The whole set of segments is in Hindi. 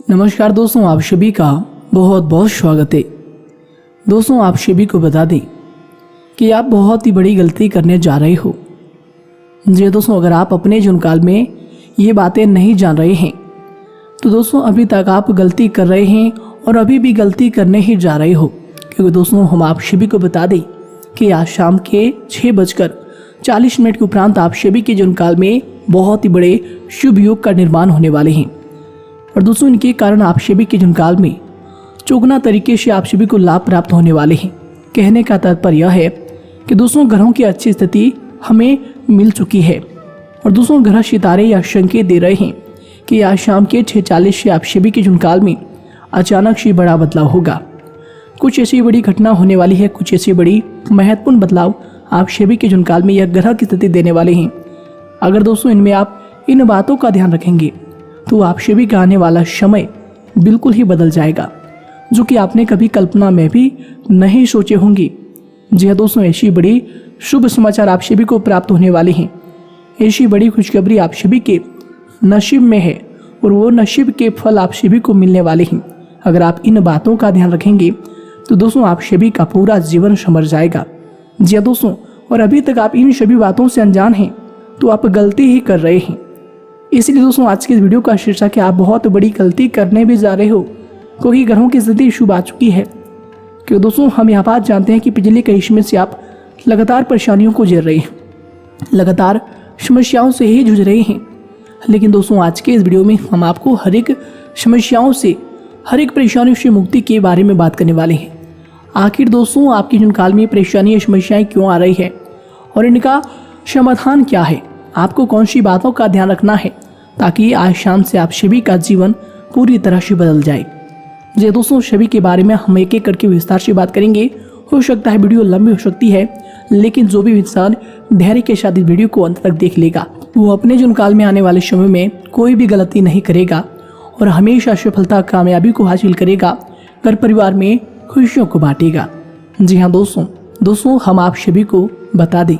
नमस्कार दोस्तों, आप सभी का बहुत बहुत स्वागत है। दोस्तों, आप सभी को बता दें कि आप बहुत ही बड़ी गलती करने जा रहे हो। जी दोस्तों, अगर आप अपने जीवन काल में ये बातें नहीं जान रहे हैं तो दोस्तों अभी तक आप गलती कर रहे हैं और अभी भी गलती करने ही जा रहे हो। क्योंकि दोस्तों हम आप सभी को बता दें कि आज शाम के 6:40 के उपरांत आप सभी के जीवन काल में बहुत ही बड़े शुभ योग का निर्माण होने वाले हैं। और दोस्तों इनके कारण आप सभी के जीवन काल में चौगुना तरीके से आप सभी को लाभ प्राप्त होने वाले हैं। कहने का तात्पर्य यह है कि दोस्तों ग्रहों की अच्छी स्थिति हमें मिल चुकी है और दोस्तों ग्रह सितारे यह संकेत दे रहे हैं कि आज शाम के 6:40 से आप सभी के जीवन काल में अचानक से बड़ा बदलाव होगा। कुछ ऐसी बड़ी घटना होने वाली है, कुछ ऐसी बड़ी महत्वपूर्ण बदलाव आप सभी के जीवन काल में यह ग्रह की स्थिति देने वाले हैं। अगर दोस्तों इनमें आप इन बातों का ध्यान रखेंगे तो आप सभी का आने वाला समय बिल्कुल ही बदल जाएगा, जो कि आपने कभी कल्पना में भी नहीं सोचे होंगे। जी हाँ दोस्तों, ऐसी बड़ी शुभ समाचार आप सभी को प्राप्त होने वाले हैं। ऐसी बड़ी खुशखबरी आप सभी के नसीब में है और वो नसीब के फल आप सभी को मिलने वाले हैं। अगर आप इन बातों का ध्यान रखेंगे तो दोस्तों आप सभी का पूरा जीवन संवर जाएगा। जी हाँ दोस्तों, और अभी तक आप इन सभी बातों से अनजान हैं तो आप गलती ही कर रहे हैं। इसलिए दोस्तों आज की इस वीडियो का शीर्षक है आप बहुत बड़ी गलती करने भी जा रहे हो, क्योंकि ग्रहों की स्थिति शुभ आ चुकी है। क्योंकि दोस्तों हम यह बात जानते हैं कि पिछले कई समय से आप लगातार परेशानियों को झेल रहे हैं, लगातार समस्याओं से ही जूझ रहे हैं। लेकिन दोस्तों आज के इस वीडियो में हम आपको हर एक समस्याओं से, हर एक परेशानियों से मुक्ति के बारे में बात करने वाले हैं। आखिर दोस्तों आपके जीवन काल में परेशानियां, समस्याएं क्यों आ रही है और इनका समाधान क्या है, आपको कौन सी बातों का ध्यान रखना है ताकि आज शाम से आप सभी का जीवन पूरी तरह से बदल जाए। जी दोस्तों, सभी के बारे में हम एक एक करके विस्तार से बात करेंगे। हो सकता है वीडियो लंबी हो सकती है, लेकिन जो भी इंसान धैर्य के साथ इस वीडियो को अंत तक देख लेगा वो अपने जीवन काल में आने वाले समय में कोई भी गलती नहीं करेगा और हमेशा सफलता, कामयाबी को हासिल करेगा, घर परिवार में खुशियों को बांटेगा। जी हाँ दोस्तों हम आप सभी को बता दें,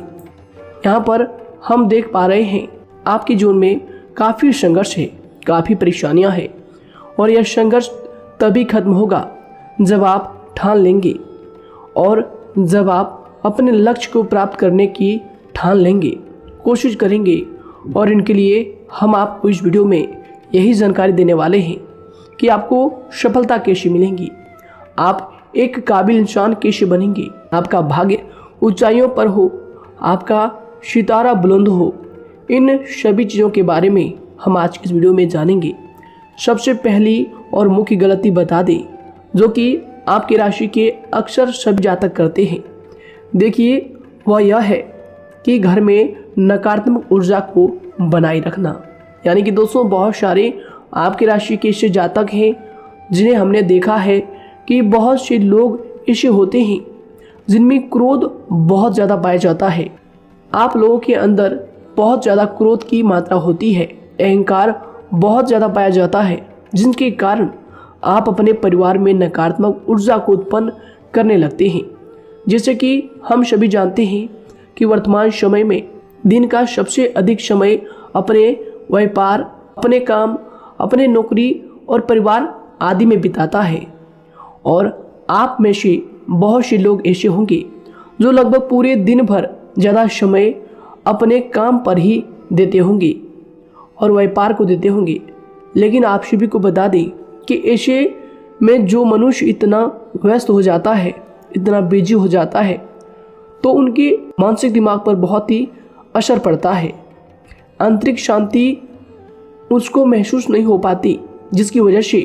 यहाँ पर हम देख पा रहे हैं आपके जीवन में काफ़ी संघर्ष है, काफ़ी परेशानियां हैं और यह संघर्ष तभी खत्म होगा जब आप ठान लेंगे और जब आप अपने लक्ष्य को प्राप्त करने की ठान लेंगे, कोशिश करेंगे। और इनके लिए हम आपको इस वीडियो में यही जानकारी देने वाले हैं कि आपको सफलता कैसे मिलेंगी, आप एक काबिल इंसान कैसे बनेंगे, आपका भाग्य ऊंचाइयों पर हो, आपका सितारा बुलंद हो। इन सभी चीज़ों के बारे में हम आज की इस वीडियो में जानेंगे। सबसे पहली और मुख्य गलती बता दें जो कि आपकी राशि के अक्सर सभी जातक करते हैं। देखिए वह यह है कि घर में नकारात्मक ऊर्जा को बनाए रखना। यानी कि दोस्तों बहुत सारे आपकी राशि के ऐसे जातक हैं जिन्हें हमने देखा है कि बहुत से लोग ऐसे होते हैं जिनमें क्रोध बहुत ज़्यादा पाया जाता है। आप लोगों के अंदर बहुत ज़्यादा क्रोध की मात्रा होती है, अहंकार बहुत ज़्यादा पाया जाता है, जिनके कारण आप अपने परिवार में नकारात्मक ऊर्जा को उत्पन्न करने लगते हैं। जैसे कि हम सभी जानते हैं कि वर्तमान समय में दिन का सबसे अधिक समय अपने व्यापार, अपने काम, अपने नौकरी और परिवार आदि में बिताता है। और आप में से बहुत से लोग ऐसे होंगे जो लगभग पूरे दिन भर ज़्यादा समय अपने काम पर ही देते होंगे और व्यापार को देते होंगे। लेकिन आप सभी को बता दें कि ऐसे में जो मनुष्य इतना व्यस्त हो जाता है, इतना बिजी हो जाता है, तो उनके मानसिक दिमाग पर बहुत ही असर पड़ता है। आंतरिक शांति उसको महसूस नहीं हो पाती, जिसकी वजह से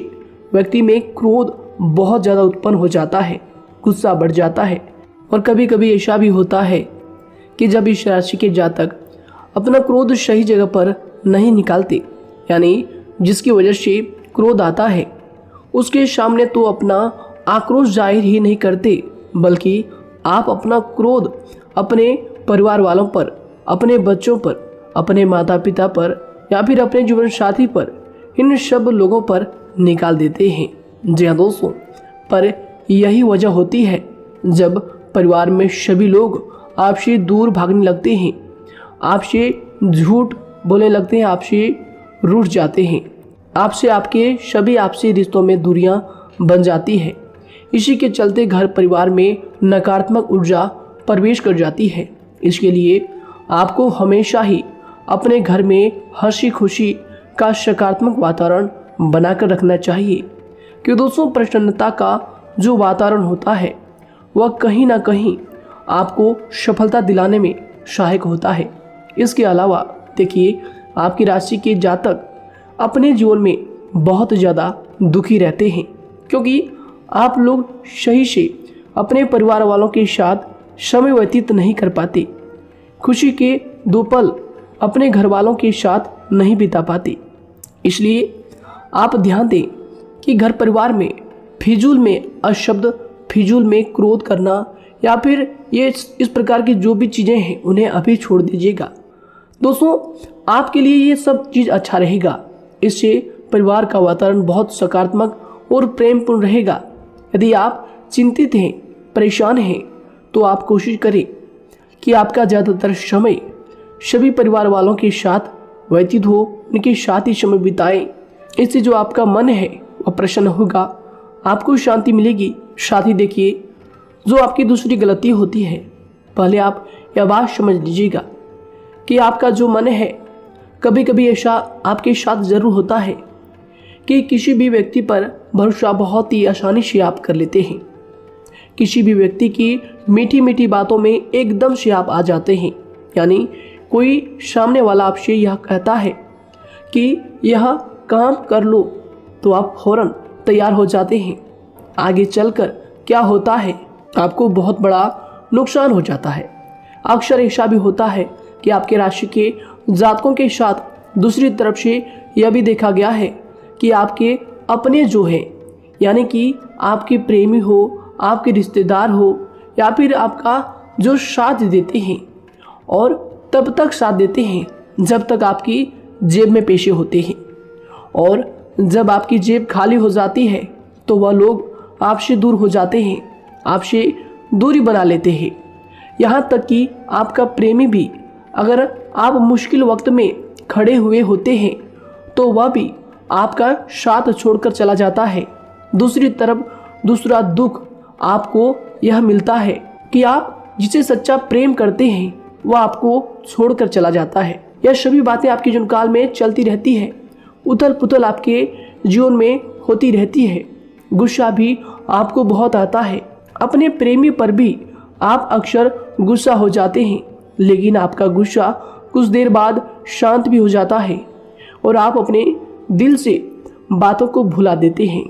व्यक्ति में क्रोध बहुत ज़्यादा उत्पन्न हो जाता है, गुस्सा बढ़ जाता है। और कभी कभी ऐसा भी होता है कि जब इस राशि के जातक अपना क्रोध सही जगह पर नहीं निकालते, यानी जिसकी वजह से क्रोध आता है, उसके सामने तो अपना आक्रोश जाहिर ही नहीं करते, बल्कि आप अपना क्रोध अपने परिवार वालों पर, अपने बच्चों पर, अपने माता पिता पर या फिर अपने जीवन साथी पर, इन सब लोगों पर निकाल देते हैं। जी हाँ दोस्तों, पर यही वजह होती है जब परिवार में सभी लोग आपसे दूर भागने लगते हैं, आपसे झूठ बोलने लगते हैं, आपसे रूठ जाते हैं। आपसे आपके सभी आपसी रिश्तों में दूरियां बन जाती है। इसी के चलते घर परिवार में नकारात्मक ऊर्जा प्रवेश कर जाती है। इसके लिए आपको हमेशा ही अपने घर में हंसी खुशी का सकारात्मक वातावरण बनाकर रखना चाहिए। कि दोस्तों प्रसन्नता का जो वातावरण होता है वह कहीं ना कहीं आपको सफलता दिलाने में सहायक होता है। इसके अलावा देखिए, आपकी राशि के जातक अपने जीवन में बहुत ज़्यादा दुखी रहते हैं, क्योंकि आप लोग सही से अपने परिवार वालों के साथ समय व्यतीत नहीं कर पाते, खुशी के 2 पल अपने घर वालों के साथ नहीं बिता पाते। इसलिए आप ध्यान दें कि घर परिवार में फिजूल में अशब्द, फिजूल में क्रोध करना या फिर ये इस प्रकार की जो भी चीज़ें हैं उन्हें अभी छोड़ दीजिएगा। दोस्तों, आपके लिए ये सब चीज़ अच्छा रहेगा। इससे परिवार का वातावरण बहुत सकारात्मक और प्रेमपूर्ण रहेगा। यदि आप चिंतित हैं, परेशान हैं, तो आप कोशिश करें कि आपका ज़्यादातर समय सभी परिवार वालों के साथ व्यतीत हो, उनके साथ ही समय बिताएं। इससे जो आपका मन है वह प्रसन्न होगा, आपको शांति मिलेगी। साथ ही देखिए, जो आपकी दूसरी गलती होती है, पहले आप यह बात समझ लीजिएगा कि आपका जो मन है, कभी कभी ऐसा आपके साथ ज़रूर होता है कि किसी भी व्यक्ति पर भरोसा बहुत ही आसानी से आप कर लेते हैं। किसी भी व्यक्ति की मीठी मीठी बातों में एकदम से आप आ जाते हैं। यानी कोई सामने वाला आपसे यह कहता है कि यह काम कर लो, तो आप फौरन तैयार हो जाते हैं। आगे चलकर क्या होता है, आपको बहुत बड़ा नुकसान हो जाता है। अक्सर ऐसा भी होता है कि आपके राशि के जातकों के साथ दूसरी तरफ से यह भी देखा गया है कि आपके अपने जो हैं, यानी कि आपके प्रेमी हो, आपके रिश्तेदार हो, या फिर आपका जो साथ देते हैं, और तब तक साथ देते हैं जब तक आपकी जेब में पैसे होते हैं, और जब आपकी जेब खाली हो जाती है तो वह लोग आपसे दूर हो जाते हैं, आपसे दूरी बना लेते हैं। यहाँ तक कि आपका प्रेमी भी, अगर आप मुश्किल वक्त में खड़े हुए होते हैं तो वह भी आपका साथ छोड़कर चला जाता है। दूसरी तरफ दूसरा दुख आपको यह मिलता है कि आप जिसे सच्चा प्रेम करते हैं वह आपको छोड़कर चला जाता है। यह सभी बातें आपके जीवन काल में चलती रहती है। उथल पुथल आपके जीवन में होती रहती है। गुस्सा भी आपको बहुत आता है। अपने प्रेमी पर भी आप अक्सर गुस्सा हो जाते हैं, लेकिन आपका गुस्सा कुछ देर बाद शांत भी हो जाता है और आप अपने दिल से बातों को भुला देते हैं।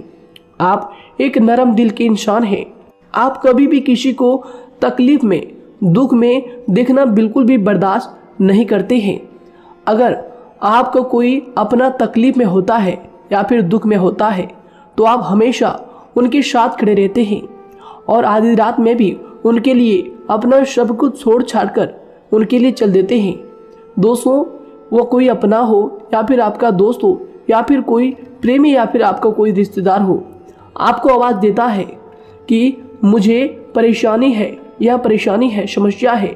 आप एक नरम दिल के इंसान हैं। आप कभी भी किसी को तकलीफ में, दुख में देखना बिल्कुल भी बर्दाश्त नहीं करते हैं। अगर आपको कोई अपना तकलीफ में होता है या फिर दुख में होता है तो आप हमेशा उनके साथ खड़े रहते हैं और आधी रात में भी उनके लिए अपना सब कुछ छोड़ छाड़ कर उनके लिए चल देते हैं। दोस्तों, वो कोई अपना हो या फिर आपका दोस्त हो या फिर कोई प्रेमी या फिर आपका कोई रिश्तेदार हो, आपको आवाज़ देता है कि मुझे परेशानी है, यह परेशानी है, समस्या है,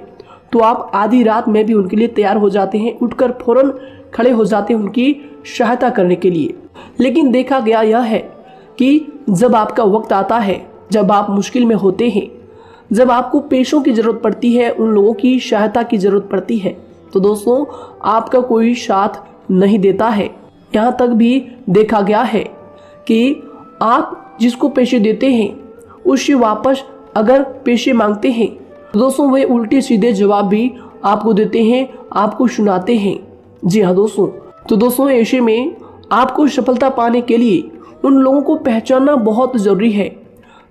तो आप आधी रात में भी उनके लिए तैयार हो जाते हैं, उठकर फौरन खड़े हो जाते हैं उनकी सहायता करने के लिए। लेकिन देखा गया यह है कि जब आपका वक्त आता है, जब आप मुश्किल में होते हैं, जब आपको पैसों की ज़रूरत पड़ती है, उन लोगों की सहायता की ज़रूरत पड़ती है, तो दोस्तों आपका कोई साथ नहीं देता है। यहाँ तक भी देखा गया है कि आप जिसको पैसे देते हैं उससे वापस अगर पैसे मांगते हैं तो दोस्तों वे उल्टे सीधे जवाब भी आपको देते हैं, आपको सुनाते हैं। जी हाँ दोस्तों, तो दोस्तों ऐसे में आपको सफलता पाने के लिए उन लोगों को पहचानना बहुत ज़रूरी है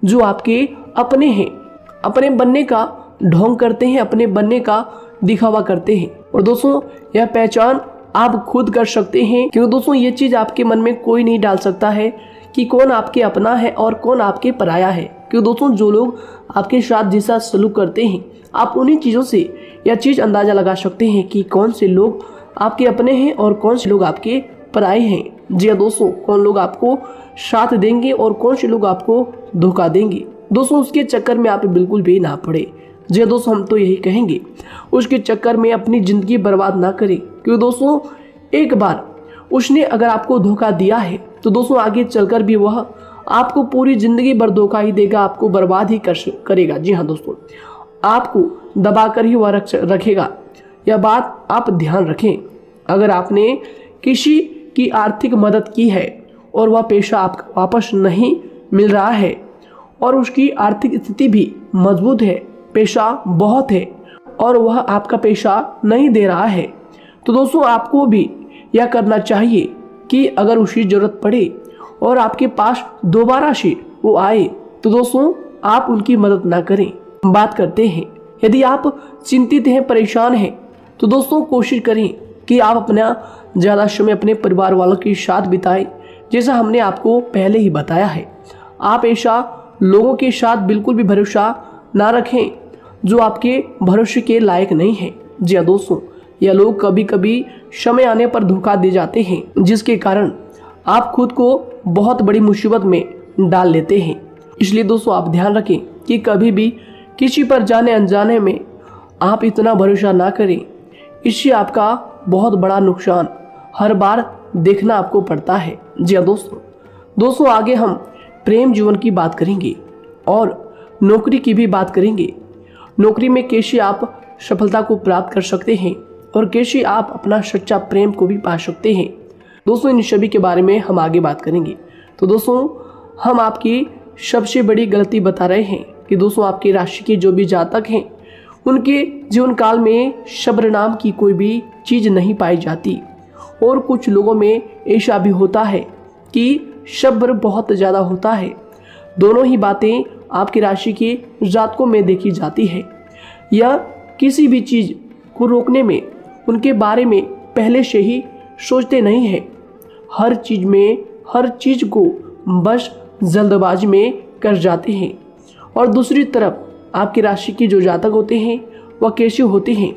जो आपके अपने हैं, अपने बनने का ढोंग करते हैं, अपने बनने का दिखावा करते हैं। और दोस्तों यह पहचान आप खुद कर सकते हैं, क्योंकि दोस्तों ये चीज़ आपके मन में कोई नहीं डाल सकता है कि कौन आपके अपना है और कौन आपके पराया है। क्योंकि दोस्तों जो लोग आपके साथ जैसा सलूक करते हैं, आप उन्हीं चीज़ों से यह चीज़ अंदाज़ा लगा सकते हैं कि कौन से लोग आपके अपने हैं और कौन से लोग आपके पराए हैं। जी हाँ दोस्तों, कौन लोग आपको साथ देंगे और कौन से लोग आपको धोखा देंगे। दोस्तों उसके चक्कर में आप बिल्कुल भी ना पड़े। जी हाँ दोस्तों, हम तो यही कहेंगे उसके चक्कर में अपनी ज़िंदगी बर्बाद ना करें, क्योंकि दोस्तों एक बार उसने अगर आपको धोखा दिया है तो दोस्तों आगे चलकर भी वह आपको पूरी जिंदगी भर धोखा ही देगा, आपको बर्बाद ही करेगा। जी हाँ दोस्तों, आपको दबा कर ही वह रखेगा। यह बात आप ध्यान रखें। अगर आपने किसी की आर्थिक मदद की है और वह पैसा आपको वापस नहीं मिल रहा है और उसकी आर्थिक स्थिति भी मजबूत है, पैसा बहुत है और वह आपका पैसा नहीं दे रहा है, तो दोस्तों आपको भी यह करना चाहिए कि अगर उसकी ज़रूरत पड़े और आपके पास दोबारा से वो आए तो दोस्तों आप उनकी मदद ना करें। बात करते हैं, यदि आप चिंतित हैं, परेशान हैं, तो दोस्तों कोशिश करें कि आप अपना ज़्यादा समय अपने परिवार वालों के साथ बिताएं, जैसा हमने आपको पहले ही बताया है। आप ऐसा लोगों के साथ बिल्कुल भी भरोसा ना रखें जो आपके भरोसे के लायक नहीं है। जी हाँ दोस्तों, यह लोग कभी कभी समय आने पर धोखा दे जाते हैं, जिसके कारण आप खुद को बहुत बड़ी मुसीबत में डाल लेते हैं। इसलिए दोस्तों आप ध्यान रखें कि कभी भी किसी पर जाने अनजाने में आप इतना भरोसा ना करें, इससे आपका बहुत बड़ा नुकसान हर बार देखना आपको पड़ता है। जी हाँ दोस्तों आगे हम प्रेम जीवन की बात करेंगे और नौकरी की भी बात करेंगे। नौकरी में कैसे आप सफलता को प्राप्त कर सकते हैं और कैसे आप अपना सच्चा प्रेम को भी पा सकते हैं। दोस्तों इन सभी के बारे में हम आगे बात करेंगे। तो दोस्तों हम आपकी सबसे बड़ी गलती बता रहे हैं कि दोस्तों आपकी राशि के जो भी जातक हैं उनके जीवन काल में सब्र नाम की कोई भी चीज़ नहीं पाई जाती, और कुछ लोगों में ऐसा भी होता है कि सब्र बहुत ज़्यादा होता है। दोनों ही बातें आपकी राशि के जातकों में देखी जाती है। या किसी भी चीज़ को रोकने में उनके बारे में पहले से ही सोचते नहीं हैं, हर चीज़ को बस जल्दबाजी में कर जाते हैं। और दूसरी तरफ आपकी राशि के जो जातक होते हैं वह कैसे होते हैं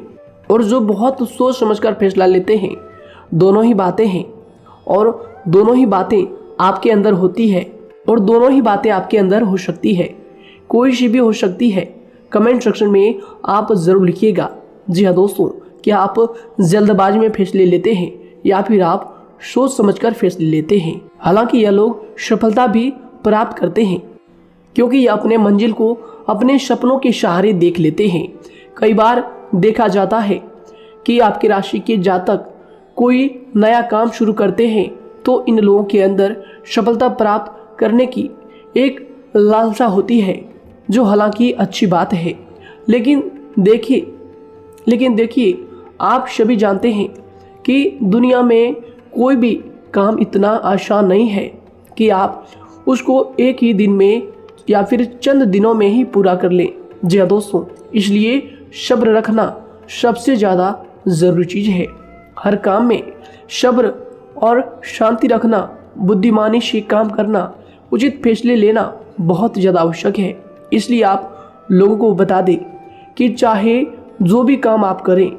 और जो बहुत सोच समझकर फैसला लेते हैं। दोनों ही बातें हैं और दोनों ही बातें आपके अंदर होती है और दोनों ही बातें आपके अंदर हो सकती है, कोई सी भी हो सकती है। कमेंट सेक्शन में आप ज़रूर लिखिएगा। जी हाँ दोस्तों, क्या आप जल्दबाजी में फैसले लेते हैं या फिर आप सोच समझकर फैसले लेते हैं। हालांकि यह लोग सफलता भी प्राप्त करते हैं क्योंकि यह अपने मंजिल को अपने सपनों के सहारे देख लेते हैं। कई बार देखा जाता है कि आपकी राशि के जातक कोई नया काम शुरू करते हैं तो इन लोगों के अंदर सफलता प्राप्त करने की एक लालसा होती है, जो हालांकि अच्छी बात है। लेकिन देखिए आप सभी जानते हैं कि दुनिया में कोई भी काम इतना आसान नहीं है कि आप उसको एक ही दिन में या फिर चंद दिनों में ही पूरा कर लें। जी हाँ दोस्तों, इसलिए सब्र रखना सबसे ज़्यादा ज़रूरी चीज़ है। हर काम में सब्र और शांति रखना, बुद्धिमानी से काम करना, उचित फैसले लेना बहुत ज़्यादा आवश्यक है। इसलिए आप लोगों को बता दें कि चाहे जो भी काम आप करें,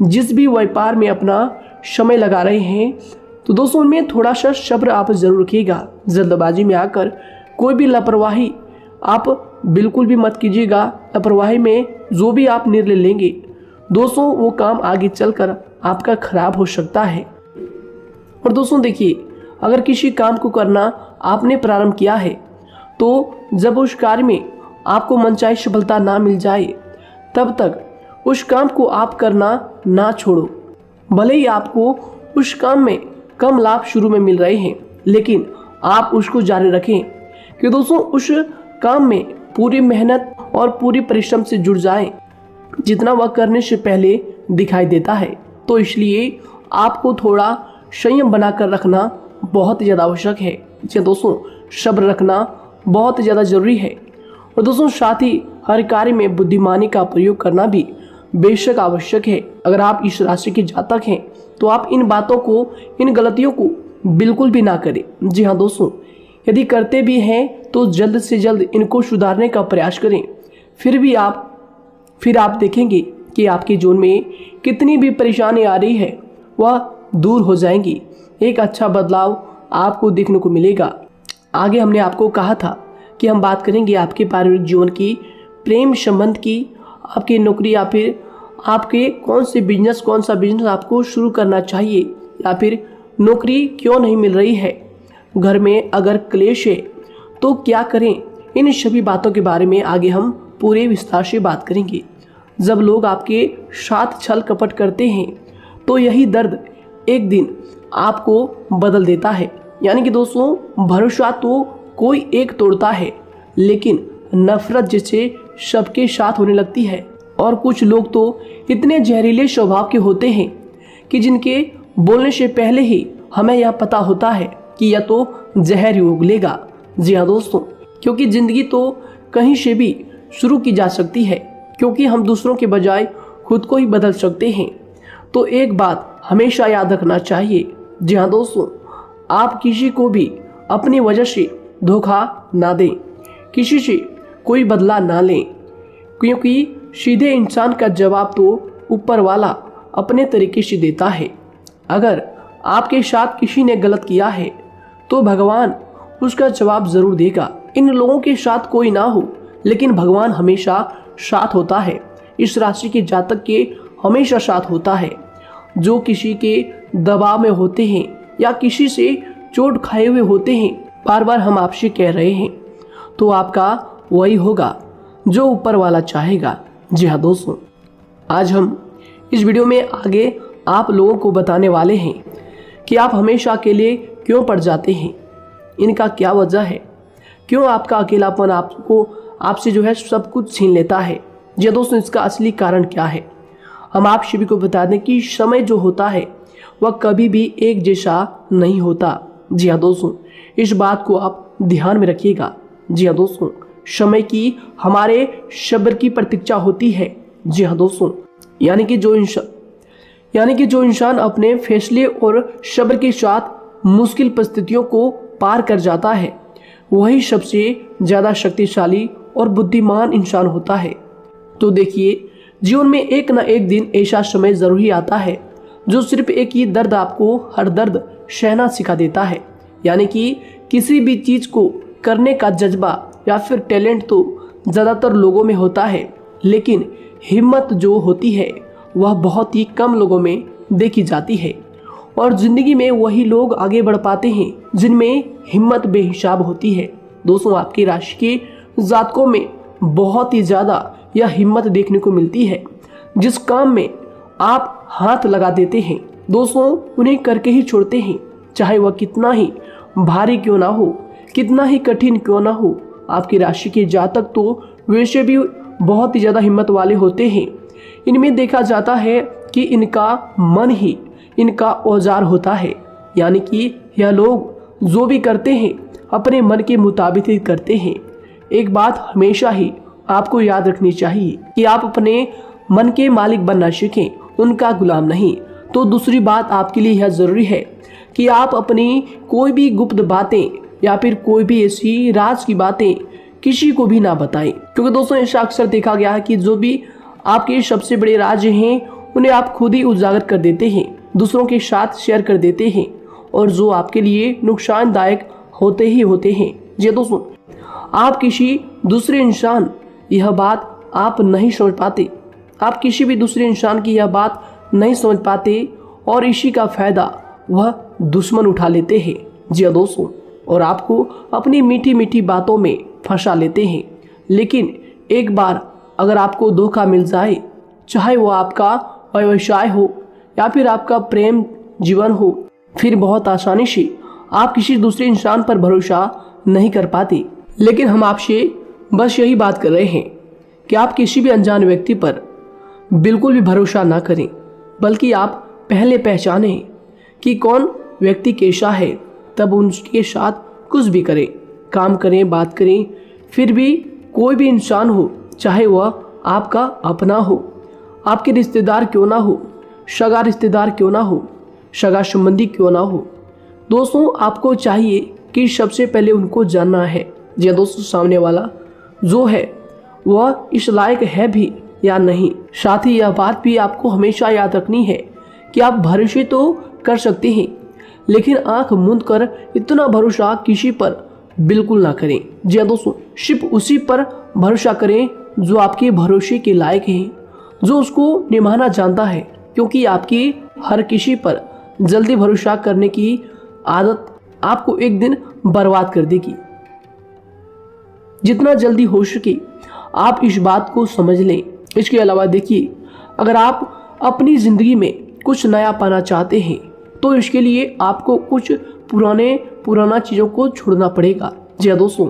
जिस भी व्यापार में अपना समय लगा रहे हैं, तो दोस्तों उनमें थोड़ा सा सब्र आप ज़रूर रखिएगा। जल्दबाजी में आकर कोई भी लापरवाही आप बिल्कुल भी मत कीजिएगा। लापरवाही में जो भी आप निर्णय लेंगे दोस्तों वो काम आगे चलकर आपका खराब हो सकता है। और दोस्तों देखिए, अगर किसी काम को करना आपने प्रारंभ किया है तो जब उस कार्य में आपको मनचाही सफलता ना मिल जाए तब तक उस काम को आप करना ना छोड़ो। भले ही आपको उस काम में कम लाभ शुरू में मिल रहे हैं, लेकिन आप उसको जारी रखें कि दोस्तों उस काम में पूरी मेहनत और पूरी परिश्रम से जुड़ जाएं, जितना वह करने से पहले दिखाई देता है। तो इसलिए आपको थोड़ा संयम बनाकर रखना बहुत ज़्यादा आवश्यक है। जी दोस्तों, सब्र रखना बहुत ज़्यादा ज़रूरी है। और दोस्तों साथ ही हर कार्य में बुद्धिमानी का प्रयोग करना भी बेशक आवश्यक है। अगर आप इस राशि के जातक हैं तो आप इन बातों को, इन गलतियों को बिल्कुल भी ना करें। जी हाँ दोस्तों, यदि करते भी हैं तो जल्द से जल्द इनको सुधारने का प्रयास करें। फिर आप देखेंगे कि आपके जीवन में कितनी भी परेशानी आ रही है वह दूर हो जाएंगी। एक अच्छा बदलाव आपको देखने को मिलेगा। आगे हमने आपको कहा था कि हम बात करेंगे आपके पारिवारिक जीवन की, प्रेम संबंध की, आपकी नौकरी या फिर आपके कौन सा बिजनेस आपको शुरू करना चाहिए या फिर नौकरी क्यों नहीं मिल रही है, घर में अगर क्लेश है तो क्या करें, इन सभी बातों के बारे में आगे हम पूरे विस्तार से बात करेंगे। जब लोग आपके साथ छल कपट करते हैं तो यही दर्द एक दिन आपको बदल देता है। यानी कि दोस्तों, भरोसा तो कोई एक तोड़ता है, लेकिन नफरत जिससे सबके साथ होने लगती है। और कुछ लोग तो इतने जहरीले स्वभाव के होते हैं कि जिनके बोलने से पहले ही हमें यह पता होता है कि यह तो जहर ही उगलेगा। जी हाँ दोस्तों, क्योंकि ज़िंदगी तो कहीं से भी शुरू की जा सकती है, क्योंकि हम दूसरों के बजाय खुद को ही बदल सकते हैं। तो एक बात हमेशा याद रखना चाहिए। जी हाँ दोस्तों, आप किसी को भी अपनी वजह से धोखा ना दें, किसी से कोई बदला ना लें, क्योंकि सीधे इंसान का जवाब तो ऊपर वाला अपने तरीके से देता है। अगर आपके साथ किसी ने गलत किया है तो भगवान उसका जवाब जरूर देगा। इन लोगों के साथ कोई ना हो, लेकिन भगवान हमेशा साथ होता है। इस राशि के जातक के हमेशा साथ होता है। जो किसी के दबाव में होते हैं या किसी से चोट खाए हुए होते हैं, बार बार हम आपसे कह रहे हैं, तो आपका वही होगा जो ऊपर वाला चाहेगा। जी हाँ दोस्तों, आज हम इस वीडियो में आगे आप लोगों को बताने वाले हैं कि आप हमेशा अकेले क्यों पड़ जाते हैं, इनका क्या वजह है, क्यों आपका अकेलापन आपसे जो है सब कुछ छीन लेता है। जी दोस्तों, इसका असली कारण क्या है, हम आप सभी को बता दें कि समय जो होता है वह कभी भी एक जैसा नहीं होता। जी हाँ दोस्तों, इस बात को आप ध्यान में रखिएगा। जी हाँ दोस्तों, समय की हमारे सब्र की प्रतीक्षा होती है। जी हाँ दोस्तों, यानी कि जो इंसान अपने फैसले और सब्र के साथ मुश्किल परिस्थितियों को पार कर जाता है, वही सबसे ज़्यादा शक्तिशाली और बुद्धिमान इंसान होता है। तो देखिए, जीवन में एक ना एक दिन ऐसा समय ज़रूर ही आता है जो सिर्फ एक ही दर्द आपको हर दर्द सहना सिखा देता है। यानी कि किसी भी चीज़ को करने का जज्बा या फिर टैलेंट तो ज़्यादातर लोगों में होता है, लेकिन हिम्मत जो होती है वह बहुत ही कम लोगों में देखी जाती है। और ज़िंदगी में वही लोग आगे बढ़ पाते हैं जिनमें हिम्मत बेहिसाब होती है। दोस्तों, आपकी राशि के जातकों में बहुत ही ज़्यादा यह हिम्मत देखने को मिलती है। जिस काम में आप हाथ लगा देते हैं दोस्तों, उन्हें करके ही छोड़ते हैं, चाहे वह कितना ही भारी क्यों ना हो, कितना ही कठिन क्यों ना हो। आपकी राशि के जातक तो वैसे भी बहुत ही ज़्यादा हिम्मत वाले होते हैं। इनमें देखा जाता है कि इनका मन ही इनका औजार होता है। यानी कि यह लोग जो भी करते हैं अपने मन के मुताबिक ही करते हैं। एक बात हमेशा ही आपको याद रखनी चाहिए कि आप अपने मन के मालिक बनना सीखें, उनका गुलाम नहीं। तो दूसरी बात आपके लिए यह ज़रूरी है कि आप अपनी कोई भी गुप्त बातें या फिर कोई भी ऐसी राज की बातें किसी को भी ना बताएं, क्योंकि दोस्तों ऐसा अक्सर देखा गया है कि जो भी आपके सबसे बड़े राज हैं उन्हें आप खुद ही उजागर कर देते हैं, दूसरों के साथ शेयर कर देते हैं, और जो आपके लिए नुकसानदायक होते ही होते हैं। जी दोस्तों, आप किसी दूसरे इंसान यह बात आप नहीं समझ पाते, आप किसी भी दूसरे इंसान की यह बात नहीं समझ पाते, और इसी का फ़ायदा वह दुश्मन उठा लेते हैं। जी दोस्तों, और आपको अपनी मीठी मीठी बातों में फंसा लेते हैं। लेकिन एक बार अगर आपको धोखा मिल जाए, चाहे वो आपका व्यवसाय हो या फिर आपका प्रेम जीवन हो, फिर बहुत आसानी से आप किसी दूसरे इंसान पर भरोसा नहीं कर पाते। लेकिन हम आपसे बस यही बात कर रहे हैं कि आप किसी भी अनजान व्यक्ति पर बिल्कुल भी भरोसा ना करें, बल्कि आप पहले पहचानें कि कौन व्यक्ति कैसा है, तब उनके साथ कुछ भी करें, काम करें, बात करें। फिर भी कोई भी इंसान हो, चाहे वह आपका अपना हो, आपके रिश्तेदार क्यों ना हो, सगा रिश्तेदार क्यों ना हो, सगा संबंधी क्यों ना हो, दोस्तों आपको चाहिए कि सबसे पहले उनको जानना है जी दोस्तों, सामने वाला जो है वह इस लायक है भी या नहीं। साथ ही यह बात भी आपको हमेशा याद रखनी है कि आप भरोसे तो कर सकते हैं, लेकिन आंख मूंद कर इतना भरोसा किसी पर बिल्कुल ना करें। जी दोस्तों, सिर्फ उसी पर भरोसा करें जो आपके भरोसे के लायक है, जो उसको निभाना जानता है, क्योंकि आपकी हर किसी पर जल्दी भरोसा करने की आदत आपको एक दिन बर्बाद कर देगी। जितना जल्दी हो सके आप इस बात को समझ लें। इसके अलावा देखिए, अगर आप अपनी ज़िंदगी में कुछ नया पाना चाहते हैं तो इसके लिए आपको कुछ पुराना चीज़ों को छोड़ना पड़ेगा। जी हाँ दोस्तों,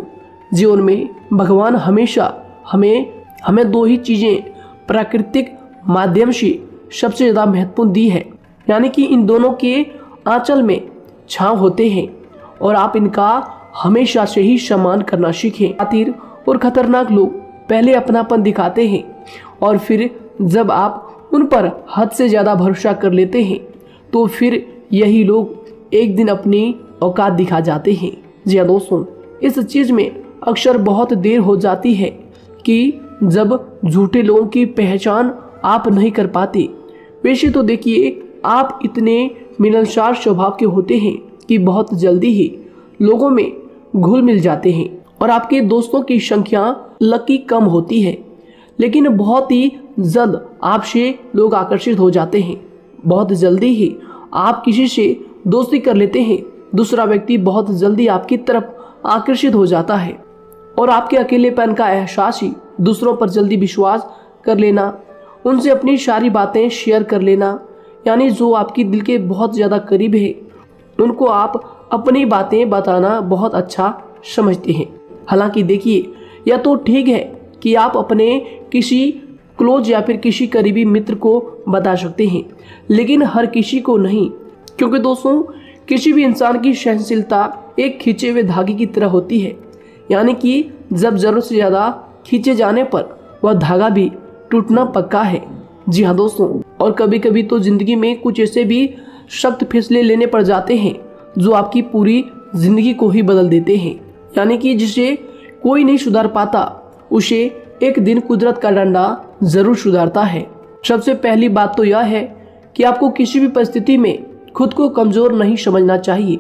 जीवन में भगवान हमेशा हमें दो ही चीज़ें प्राकृतिक माध्यम से सबसे ज़्यादा महत्वपूर्ण दी है, यानी कि इन दोनों के आंचल में छांव होते हैं और आप इनका हमेशा से ही सम्मान करना सीखें। शातिर और खतरनाक लोग पहले अपनापन दिखाते हैं और फिर जब आप उन पर हद से ज़्यादा भरोसा कर लेते हैं तो फिर यही लोग एक दिन अपनी औकात दिखा जाते हैं। जी हाँ दोस्तों, इस चीज़ में अक्सर बहुत देर हो जाती है कि जब झूठे लोगों की पहचान आप नहीं कर पाते। वैसे तो देखिए, आप इतने मिलनसार स्वभाव के होते हैं कि बहुत जल्दी ही लोगों में घुल मिल जाते हैं और आपके दोस्तों की संख्या लकी कम होती है, लेकिन बहुत ही जल्द आपसे लोग आकर्षित हो जाते हैं। बहुत जल्दी ही आप किसी से दोस्ती कर लेते हैं, दूसरा व्यक्ति बहुत जल्दी आपकी तरफ आकर्षित हो जाता है और आपके अकेलेपन का एहसास ही दूसरों पर जल्दी विश्वास कर लेना, उनसे अपनी सारी बातें शेयर कर लेना, यानी जो आपकी दिल के बहुत ज़्यादा करीब है उनको आप अपनी बातें बताना बहुत अच्छा समझते हैं। हालांकि देखिए, यह तो ठीक है कि आप अपने किसी क्लोज या फिर किसी करीबी मित्र को बता सकते हैं, लेकिन हर किसी को नहीं, क्योंकि दोस्तों किसी भी इंसान की सहनशीलता एक खींचे हुए धागे की तरह होती है, यानी कि जब ज़रूरत से ज़्यादा खींचे जाने पर वह धागा भी टूटना पक्का है। जी हाँ दोस्तों, और कभी कभी तो ज़िंदगी में कुछ ऐसे भी सख्त फैसले लेने पड़ जाते हैं जो आपकी पूरी ज़िंदगी को ही बदल देते हैं, यानी कि जिसे कोई नहीं सुधार पाता उसे एक दिन कुदरत का डंडा ज़रूर सुधारता है। सबसे पहली बात तो यह है कि आपको किसी भी परिस्थिति में खुद को कमज़ोर नहीं समझना चाहिए,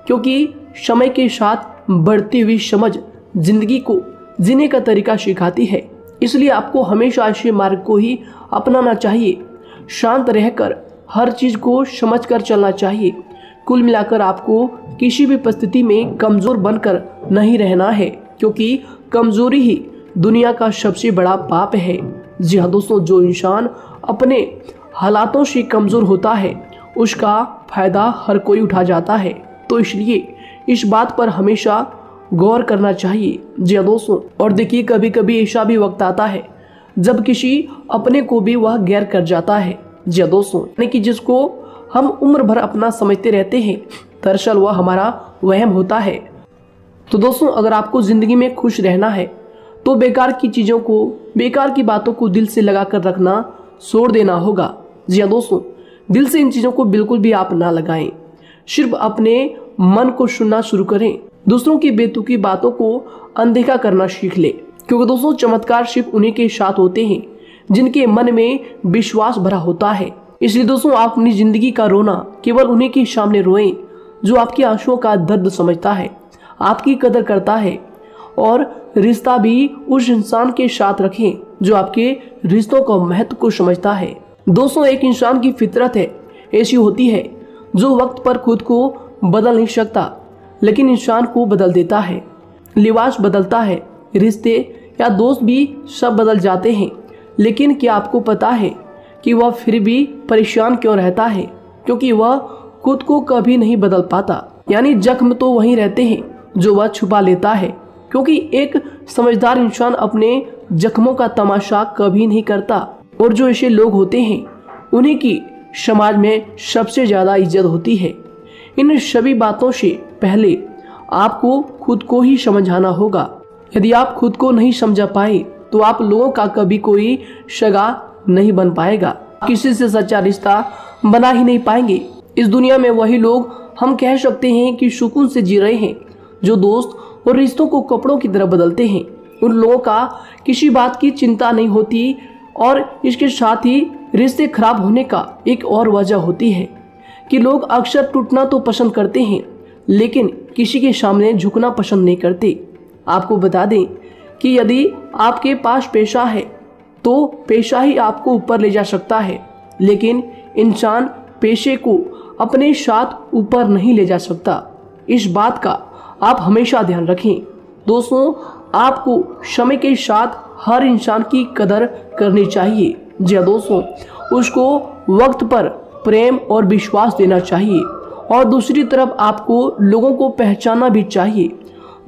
क्योंकि समय के साथ बढ़ती हुई समझ जिंदगी को जीने का तरीका सिखाती है। इसलिए आपको हमेशा ऐसे मार्ग को ही अपनाना चाहिए। शांत रहकर हर चीज़ को समझकर चलना चाहिए। कुल मिलाकर आपको किसी भी परिस्थिति में कमज़ोर बनकर नहीं रहना है, क्योंकि कमज़ोरी ही दुनिया का सबसे बड़ा पाप है। जी हाँ दोस्तों, जो इंसान अपने हालातों से कमज़ोर होता है उसका फ़ायदा हर कोई उठा जाता है, तो इसलिए इस बात पर हमेशा गौर करना चाहिए। जी हाँ दोस्तों, और देखिए कभी कभी ऐसा भी वक्त आता है जब किसी अपने को भी वह गैर कर जाता है। जी हाँ दोस्तों, यानी कि जिसको हम उम्र भर अपना समझते रहते हैं, दरअसल वह हमारा वहम होता है। तो दोस्तों, अगर आपको ज़िंदगी में खुश रहना है तो बेकार की चीज़ों को, बेकार की बातों को दिल से लगा कर रखना छोड़ देना होगा। जी हाँ दोस्तों, दिल से इन चीज़ों को बिल्कुल भी आप ना लगाएं। सिर्फ अपने मन को सुनना शुरू करें। दूसरों की बेतुकी बातों को अनदेखा करना सीख ले, क्योंकि दोस्तों चमत्कार सिर्फ उन्हीं के साथ होते हैं जिनके मन में विश्वास भरा होता है। इसलिए दोस्तों, आप अपनी जिंदगी का रोना केवल उन्हीं के सामने रोएं जो आपके आंसुओं का दर्द समझता है, आपकी कदर करता है, और रिश्ता भी उस इंसान के साथ रखें जो आपके रिश्तों का महत्व को समझता है। दोस्तों, एक इंसान की फितरत है ऐसी होती है जो वक्त पर खुद को बदल नहीं सकता, लेकिन इंसान को बदल देता है। लिबास बदलता है, रिश्ते या दोस्त भी सब बदल जाते हैं, लेकिन क्या आपको पता है कि वह फिर भी परेशान क्यों रहता है? क्योंकि वह खुद को कभी नहीं बदल पाता। यानी जख्म तो वहीं रहते हैं जो वह छुपा लेता है, क्योंकि एक समझदार इंसान अपने जख्मों का तमाशा कभी नहीं करता, और जो ऐसे लोग होते हैं उन्हीं की समाज में सबसे ज़्यादा इज्जत होती है। इन सभी बातों से पहले आपको खुद को ही समझाना होगा। यदि आप खुद को नहीं समझा पाए तो आप लोगों का कभी कोई सगा नहीं बन पाएगा, किसी से सच्चा रिश्ता बना ही नहीं पाएंगे। इस दुनिया में वही लोग हम कह सकते हैं कि सुकून से जी रहे हैं जो दोस्त और रिश्तों को कपड़ों की तरह बदलते हैं। उन लोगों का किसी बात की चिंता नहीं होती, और इसके साथ ही रिश्ते खराब होने का एक और वजह होती है कि लोग अक्सर टूटना तो पसंद करते हैं, लेकिन किसी के सामने झुकना पसंद नहीं करते। आपको बता दें कि यदि आपके पास पैसा है तो पैसा ही आपको ऊपर ले जा सकता है, लेकिन इंसान पैसे को अपने साथ ऊपर नहीं ले जा सकता। इस बात का आप हमेशा ध्यान रखें। दोस्तों, आपको समय के साथ हर इंसान की कदर करनी चाहिए। जी हाँ दोस्तों, उसको वक्त पर प्रेम और विश्वास देना चाहिए और दूसरी तरफ आपको लोगों को पहचानना भी चाहिए,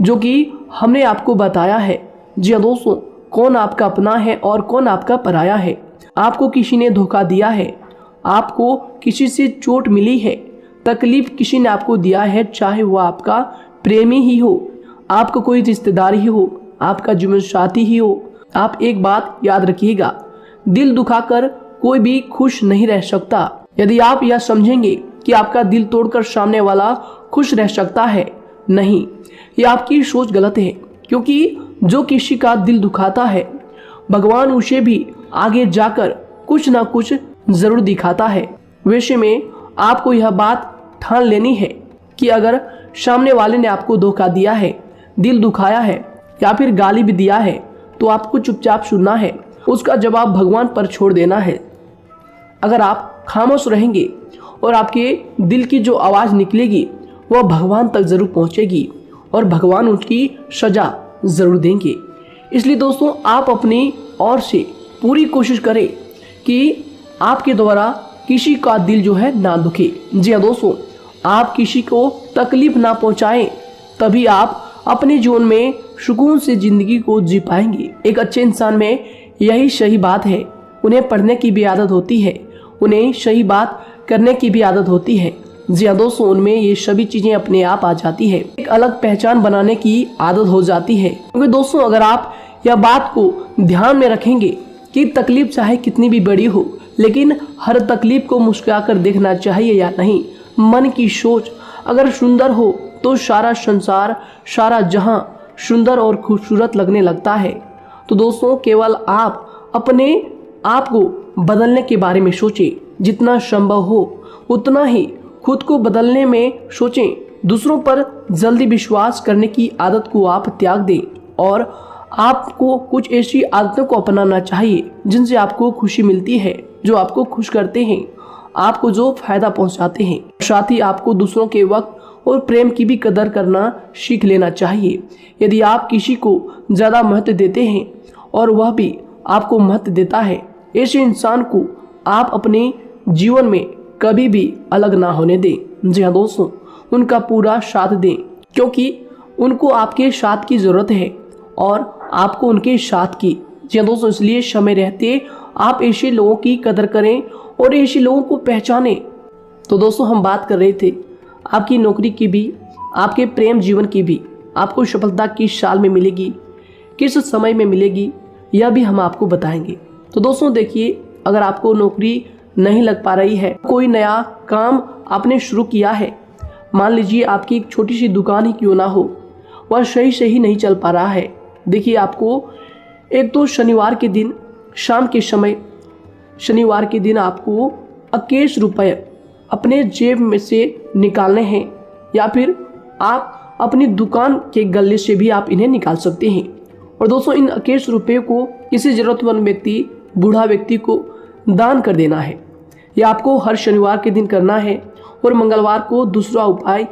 जो कि हमने आपको बताया है। जी हाँ दोस्तों, कौन आपका अपना है और कौन आपका पराया है। आपको किसी ने धोखा दिया है, आपको किसी से चोट मिली है, तकलीफ किसी ने आपको दिया है, चाहे वो आपका प्रेमी ही हो, आपका कोई रिश्तेदार ही हो, आपका जीवन साथी ही हो। आप एक बात याद रखिएगा, दिल दुखाकर कोई भी खुश नहीं रह सकता। यदि आप यह समझेंगे कि आपका दिल तोड़कर सामने वाला खुश रह सकता है, नहीं, यह आपकी सोच गलत है। क्योंकि जो किसी का दिल दुखाता है, भगवान उसे भी आगे जाकर कुछ ना कुछ जरूर दिखाता है। वैसे में आपको यह बात ठान लेनी है कि अगर सामने वाले ने आपको धोखा दिया है, दिल दुखाया है या फिर गाली भी दिया है, तो आपको चुपचाप सुनना है, उसका जवाब भगवान पर छोड़ देना है। अगर आप खामोश रहेंगे और आपके दिल की जो आवाज़ निकलेगी वह भगवान तक जरूर पहुंचेगी और भगवान उसकी सजा जरूर देंगे। इसलिए दोस्तों, आप अपनी ओर से पूरी कोशिश करें कि आपके द्वारा किसी का दिल जो है ना दुखे। जी हाँ दोस्तों, आप किसी को तकलीफ ना पहुंचाएं, तभी आप अपने जीवन में सुकून से जिंदगी को जी पाएंगे। एक अच्छे इंसान में यही सही बात है। उन्हें पढ़ने की भी आदत होती है, उन्हें सही बात करने की भी आदत होती है। जी हाँ दोस्तों, उनमें ये सभी चीजें अपने आप आ जाती है। एक अलग पहचान बनाने की आदत हो जाती है। क्योंकि दोस्तों, अगर आप यह बात को ध्यान में रखेंगे कि तकलीफ चाहे कितनी भी बड़ी हो, लेकिन हर तकलीफ को मुस्कुराकर देखना चाहिए या नहीं। मन की सोच अगर सुंदर हो तो सारा संसार, सारा जहां सुंदर और खूबसूरत लगने लगता है। तो दोस्तों, केवल आप अपने आप को बदलने के बारे में सोचें। जितना संभव हो उतना ही खुद को बदलने में सोचें। दूसरों पर जल्दी विश्वास करने की आदत को आप त्याग दें और आपको कुछ ऐसी आदतों को अपनाना चाहिए जिनसे आपको खुशी मिलती है, जो आपको खुश करते हैं, आपको जो फायदा पहुंचाते हैं। साथ ही आपको दूसरों के वक्त और प्रेम की भी कदर करना सीख लेना चाहिए। यदि आप किसी को ज़्यादा महत्व देते हैं और वह भी आपको महत्व देता है, ऐसे इंसान को आप अपने जीवन में कभी भी अलग ना होने दें। जी हाँ दोस्तों, उनका पूरा साथ दें, क्योंकि उनको आपके साथ की ज़रूरत है और आपको उनके साथ की। जी हाँ दोस्तों, इसलिए समय रहते आप ऐसे लोगों की कदर करें और ऐसे लोगों को पहचानें। तो दोस्तों, हम बात कर रहे थे आपकी नौकरी की भी, आपके प्रेम जीवन की भी। आपको सफलता किस साल में मिलेगी, किस समय में मिलेगी, यह भी हम आपको बताएंगे। तो दोस्तों देखिए, अगर आपको नौकरी नहीं लग पा रही है, कोई नया काम आपने शुरू किया है, मान लीजिए आपकी एक छोटी सी दुकान ही क्यों ना हो, वह सही से ही नहीं चल पा रहा है। देखिए, आपको एक तो शनिवार के दिन शाम के समय, शनिवार के दिन आपको 21 रुपये अपने जेब में से निकालने हैं, या फिर आप अपनी दुकान के गले से भी आप इन्हें निकाल सकते हैं। और दोस्तों, इन 21 रुपये को किसी ज़रूरतमंद व्यक्ति, बूढ़ा व्यक्ति को दान कर देना है। यह आपको हर शनिवार के दिन करना है और मंगलवार को दूसरा उपाय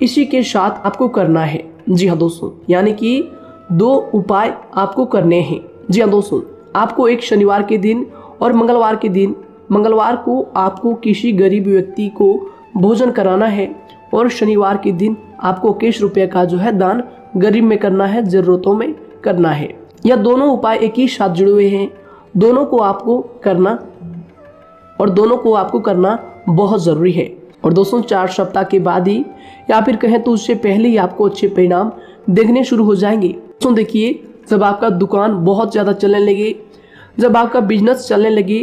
इसी के साथ आपको करना है। जी हाँ दोस्तों, यानी कि 2 उपाय आपको करने हैं। जी हाँ दोस्तों, आपको एक शनिवार के दिन और मंगलवार के दिन, मंगलवार को आपको किसी गरीब व्यक्ति को भोजन कराना है और शनिवार के दिन आपको 21 रुपये का जो है दान गरीब में करना है, ज़रूरतों में करना है। यह दोनों उपाय एक ही साथ जुड़े हुए हैं, दोनों को आपको करना और दोनों को आपको करना बहुत ज़रूरी है। और दोस्तों, 4 सप्ताह के बाद ही, या फिर कहें तो उससे पहले ही आपको अच्छे परिणाम देखने शुरू हो जाएंगे। दोस्तों देखिए, जब आपका दुकान बहुत ज़्यादा चलने लगे, जब आपका बिजनेस चलने लगे,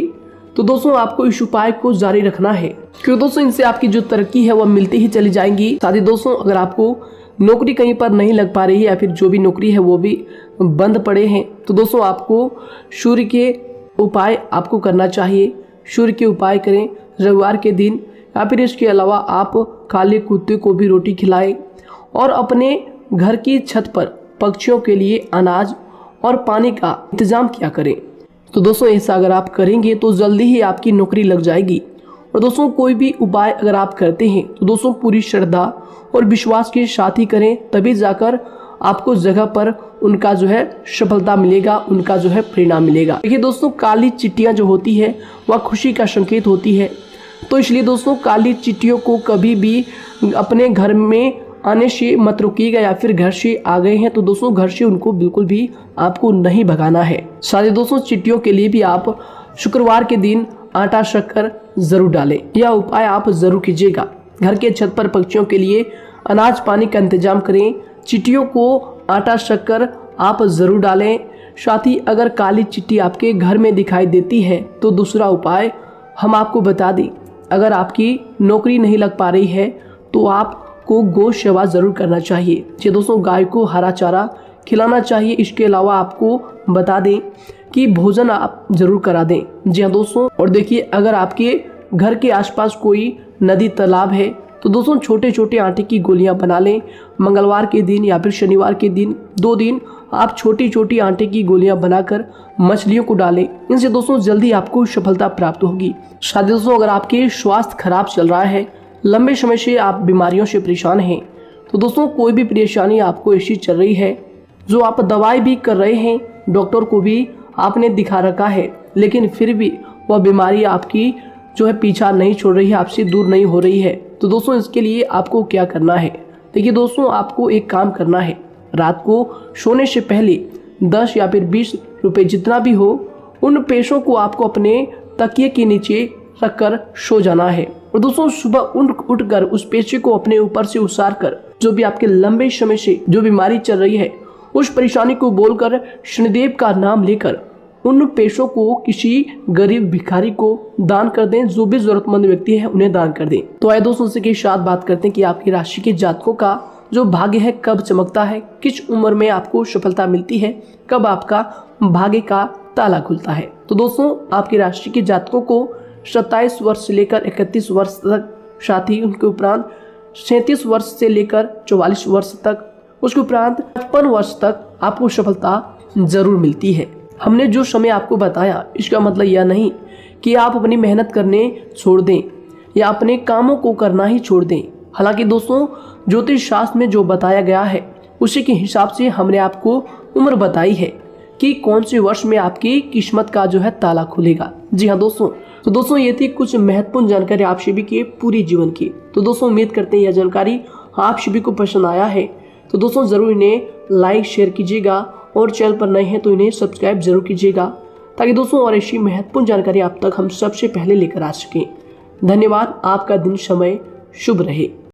तो दोस्तों आपको इस उपाय को जारी रखना है, क्योंकि दोस्तों इनसे आपकी जो तरक्की है वह मिलती ही चली जाएंगी। साथ ही दोस्तों, अगर आपको नौकरी कहीं पर नहीं लग पा रही है या फिर जो भी नौकरी है वो भी बंद पड़े हैं, तो दोस्तों आपको सूर्य के उपाय आपको करना चाहिए। सूर्य के उपाय करें रविवार के दिन, या फिर इसके अलावा आप काले कुत्ते को भी रोटी खिलाएं और अपने घर की छत पर पक्षियों के लिए अनाज और पानी का इंतजाम किया करें। तो दोस्तों, ऐसा अगर आप करेंगे तो जल्दी ही आपकी नौकरी लग जाएगी और दोस्तों कोई भी उपाय अगर आप करते हैं तो दोस्तों पूरी श्रद्धा और विश्वास के साथ ही करें, तभी जाकर आपको जगह पर उनका जो है सफलता मिलेगा, उनका जो है परिणाम मिलेगा। देखिए दोस्तों, काली चिट्टियां जो होती है वह खुशी का संकेत होती है, तो इसलिए दोस्तों काली चिट्टियों को कभी भी अपने घर में आने से मत रोकिएगा, या फिर घर से आ गए हैं तो दोस्तों घर से उनको बिल्कुल भी आपको नहीं भगाना है। साथ ही दोस्तों चिट्टियों के लिए भी आप शुक्रवार के दिन आटा शक्कर जरूर डालें, यह उपाय आप जरूर कीजिएगा। घर के छत पर पक्षियों के लिए अनाज पानी का इंतजाम करें, चिट्टियों को आटा शक्कर आप जरूर डालें। साथ ही अगर काली चिट्टी आपके घर में दिखाई देती है तो दूसरा उपाय हम आपको बता दें, अगर आपकी नौकरी नहीं लग पा रही है तो आपको गौ सेवा जरूर करना चाहिए। जी दोस्तों, गाय को हरा चारा खिलाना चाहिए। इसके अलावा आपको बता दें कि भोजन आप जरूर करा दें। जी हाँ दोस्तों, और देखिए अगर आपके घर के आसपास कोई नदी तालाब है तो दोस्तों छोटे छोटे आटे की गोलियां बना लें। मंगलवार के दिन या फिर शनिवार के दिन 2 दिन आप छोटी छोटी आटे की गोलियां बनाकर मछलियों को डालें। इनसे दोस्तों जल्दी आपको सफलता प्राप्त होगी। साथ ही दोस्तों अगर आपके स्वास्थ्य खराब चल रहा है, लंबे समय से आप बीमारियों से परेशान हैं, तो दोस्तों कोई भी परेशानी आपको ऐसी चल रही है जो आप दवाई भी कर रहे हैं, डॉक्टर को भी आपने दिखा रखा है, लेकिन फिर भी वह बीमारी आपकी जो है पीछा नहीं छोड़ रही है, आपसे दूर नहीं हो रही है, तो दोस्तों इसके लिए आपको क्या करना है। देखिए दोस्तों, आपको एक काम करना है, रात को सोने से पहले 10 या फिर 20 रुपए जितना भी हो, उन पैसों को आपको अपने तकिए के नीचे रखकर सो जाना है। और दोस्तों सुबह उठकर उस पैसे को अपने ऊपर से उतार कर जो भी आपके लंबे समय से जो बीमारी चल रही है उस परेशानी को बोलकर शनिदेव का नाम लेकर उन पैसों को किसी गरीब भिखारी को दान कर दें। जो भी जरूरतमंद व्यक्ति है उन्हें दान कर दें। तो आइए दोस्तों उसी के साथ बात करते हैं कि आपकी राशि के जातकों का जो भाग्य है कब चमकता है, किस उम्र में आपको सफलता मिलती है, कब आपका भाग्य का ताला खुलता है। तो दोस्तों आपकी राशि के जातकों को 27 वर्ष से लेकर 31 वर्ष तक, साथ ही उनके उपरांत 37 वर्ष से लेकर 44 वर्ष तक, उसके उपरांत 55 वर्ष तक आपको सफलता जरूर मिलती है। हमने जो समय आपको बताया इसका मतलब यह नहीं कि आप अपनी मेहनत करने छोड़ दें या अपने कामों को करना ही छोड़ दें। हालांकि दोस्तों ज्योतिष शास्त्र में जो बताया गया है उसी के हिसाब से हमने आपको उम्र बताई है कि कौन से वर्ष में आपकी किस्मत का जो है ताला खुलेगा। जी हाँ दोस्तों, तो दोस्तों ये थी कुछ महत्वपूर्ण जानकारी आप सभी के पूरी जीवन की। तो दोस्तों उम्मीद करते हैं यह जानकारी आप सभी को पसंद आया है। तो दोस्तों जरूर इन्हें लाइक शेयर कीजिएगा और चैनल पर नए हैं तो इन्हें सब्सक्राइब जरूर कीजिएगा, ताकि दोस्तों और ऐसी महत्वपूर्ण जानकारी आप तक हम सबसे पहले लेकर आ सकें। धन्यवाद। आपका दिन समय शुभ रहे।